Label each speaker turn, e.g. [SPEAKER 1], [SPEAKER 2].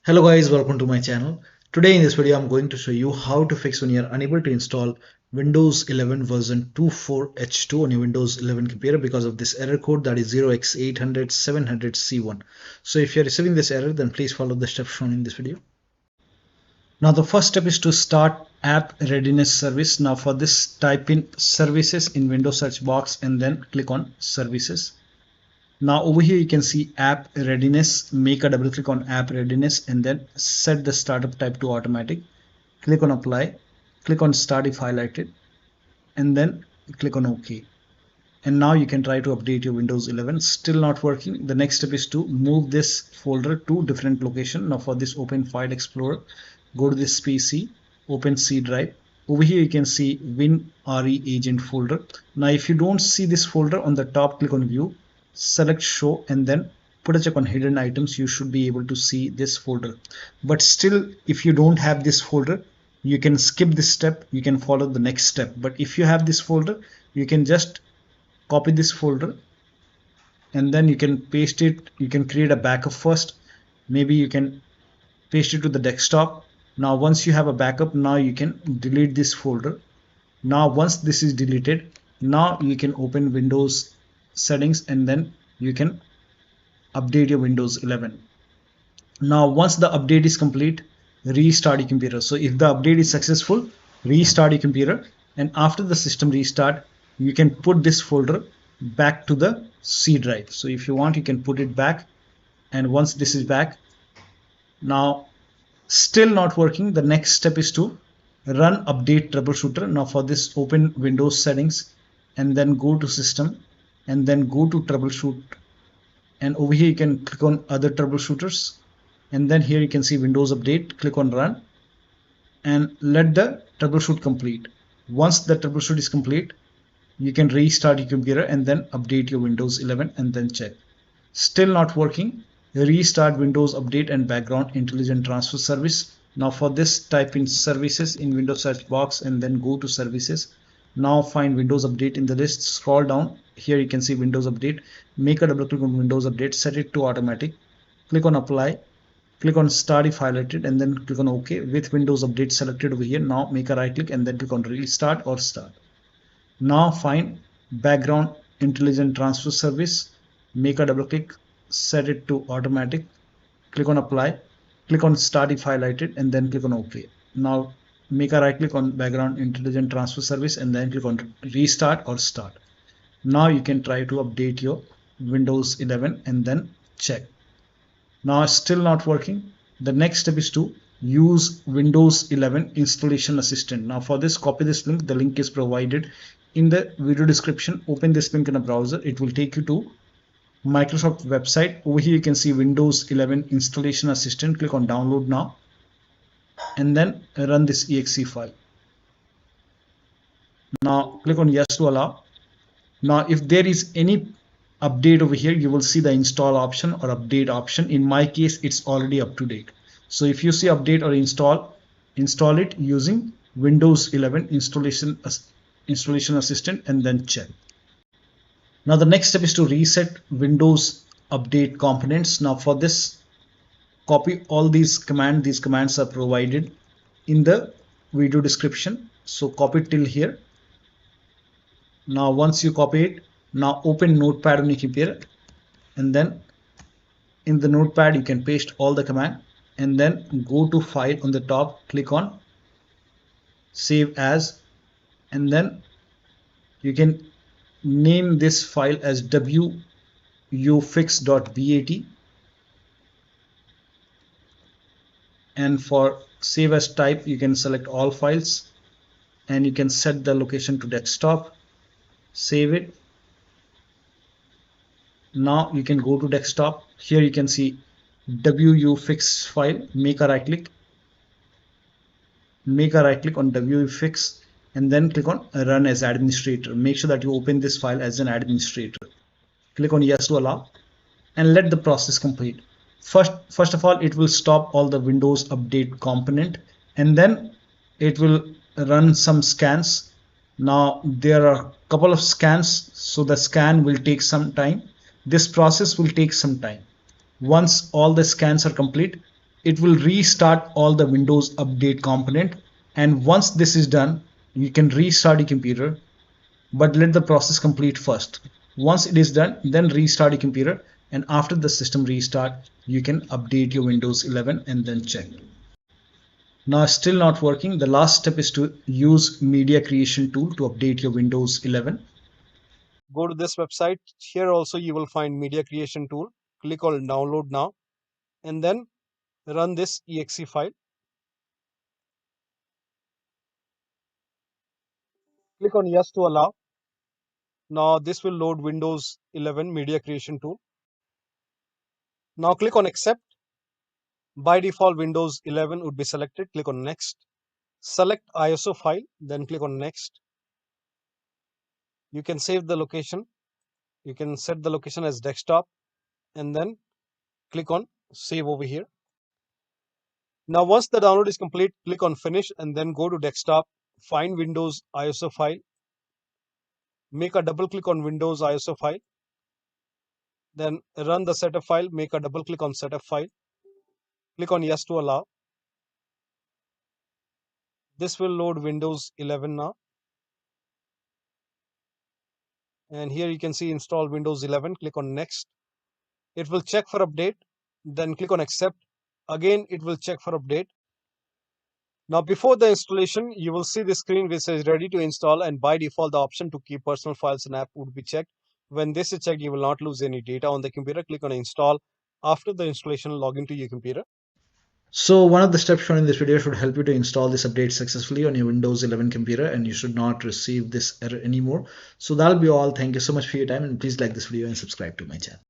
[SPEAKER 1] Hello guys, welcome to my channel. Today in this video I'm going to show you how to fix when you're unable to install Windows 11 version 24H2 on your Windows 11 computer because of this error code that is 0x800700c1. So if you're receiving this error, then please follow the steps shown in this video. Now the first step is to start app readiness service. Now for this, type in services in Windows search box and then click on services. Now over here you can see app readiness. Make a double click on app readiness and then set the startup type to automatic. Click on apply, click on start if highlighted, and then click on OK. And now you can try to update your Windows 11. Still not working. The next step is to move this folder to different location. Now for this, open File Explorer, go to this PC, open C drive. Over here you can see WinREAgent folder. Now if you don't see this folder on the top, click on View, select Show, and then put a check on hidden items. You should be able to see this folder. But still, if you don't have this folder, you can skip this step. You can follow the next step. But if you have this folder, you can just copy this folder and then you can paste it. You can create a backup first. Maybe you can paste it to the desktop. Now once you have a backup, now you can delete this folder. Now once this is deleted, now you can open Windows settings and then you can update your Windows 11. Now once the update is complete, restart your computer. So if the update is successful, restart your computer, and after the system restart, you can put this folder back to the C drive. So if you want, you can put it back, and once this is back, now still not working, the next step is to run update troubleshooter. Now for this, open Windows settings and then go to system and then go to troubleshoot, and over here you can click on other troubleshooters, and then here you can see Windows update. Click on run and let the troubleshoot complete. Once the troubleshoot is complete, you can restart your computer and then update your Windows 11 and then check. Still not working, restart Windows update and background intelligent transfer service. Now for this, type in services in Windows search box and then go to services. Now find Windows Update in the list, scroll down, here you can see Windows Update. Make a double click on Windows Update, set it to automatic, click on apply, click on start if highlighted, and then click on OK. With Windows Update selected over here, now make a right click and then click on restart or start. Now find background intelligent transfer service, make a double click, set it to automatic, click on apply, click on start if highlighted, and then click on OK. Now make a right click on background intelligent transfer service and then click on restart or start. Now you can try to update your Windows 11 and then check. Now still not working. The next step is to use Windows 11 installation assistant. Now for this, copy this link. The link is provided in the video description. Open this link in a browser. It will take you to Microsoft website. Over here you can see Windows 11 installation assistant. Click on download now and then run this exe file. Now click on yes to allow. Now if there is any update over here, you will see the install option or update option. In my case, it's already up to date. So if you see update or install it using Windows 11 installation assistant and then check. Now the next step is to reset Windows update components. Now for this, copy all these commands. These commands are provided in the video description. So copy it till here. Now once you copy it, now open Notepad on your computer, and then in the Notepad you can paste all the command and then go to file on the top, click on save as, and then you can name this file as wuauserv.bat. And for save as type, you can select all files and you can set the location to desktop, save it. Now you can go to desktop. Here you can see wuaufix file. Make a right click on wuaufix and then click on run as administrator. Make sure that you open this file as an administrator. Click on yes to allow and let the process complete. First of all, it will stop all the Windows update component and then it will run some scans. Now there are a couple of scans, so the scan will take some time. This process will take some time. Once all the scans are complete, it will restart all the Windows Update component. And once this is done, you can restart your computer, but let the process complete first. Once it is done, then restart your computer, and after the system restart, you can update your Windows 11 and then check. Now still not working. The last step is to use media creation tool to update your Windows 11.
[SPEAKER 2] Go to this website. Here also you will find media creation tool. Click on download now and then run this exe file. Click on yes to allow. Now this will load Windows 11 media creation tool. Now click on accept. By default Windows 11 would be selected. Click on next. Select ISO file, then click on next. You can save the location. You can set the location as desktop and then click on save over here. Now once the download is complete, click on finish and then go to desktop, find Windows ISO file, make a double click on Windows ISO file, then run the setup file, make a double click on setup file, click on yes to allow. This will load Windows 11 now. And here you can see install Windows 11, click on next. It will check for update, then click on accept. Again, it will check for update. Now before the installation, you will see the screen which says ready to install, and by default the option to keep personal files and app would be checked. When this is checked, you will not lose any data on the computer. Click on install. After the installation, log into your computer.
[SPEAKER 1] So one of the steps shown in this video should help you to install this update successfully on your Windows 11 computer, and you should not receive this error anymore. So that'll be all. Thank you so much for your time, and please like this video and subscribe to my channel.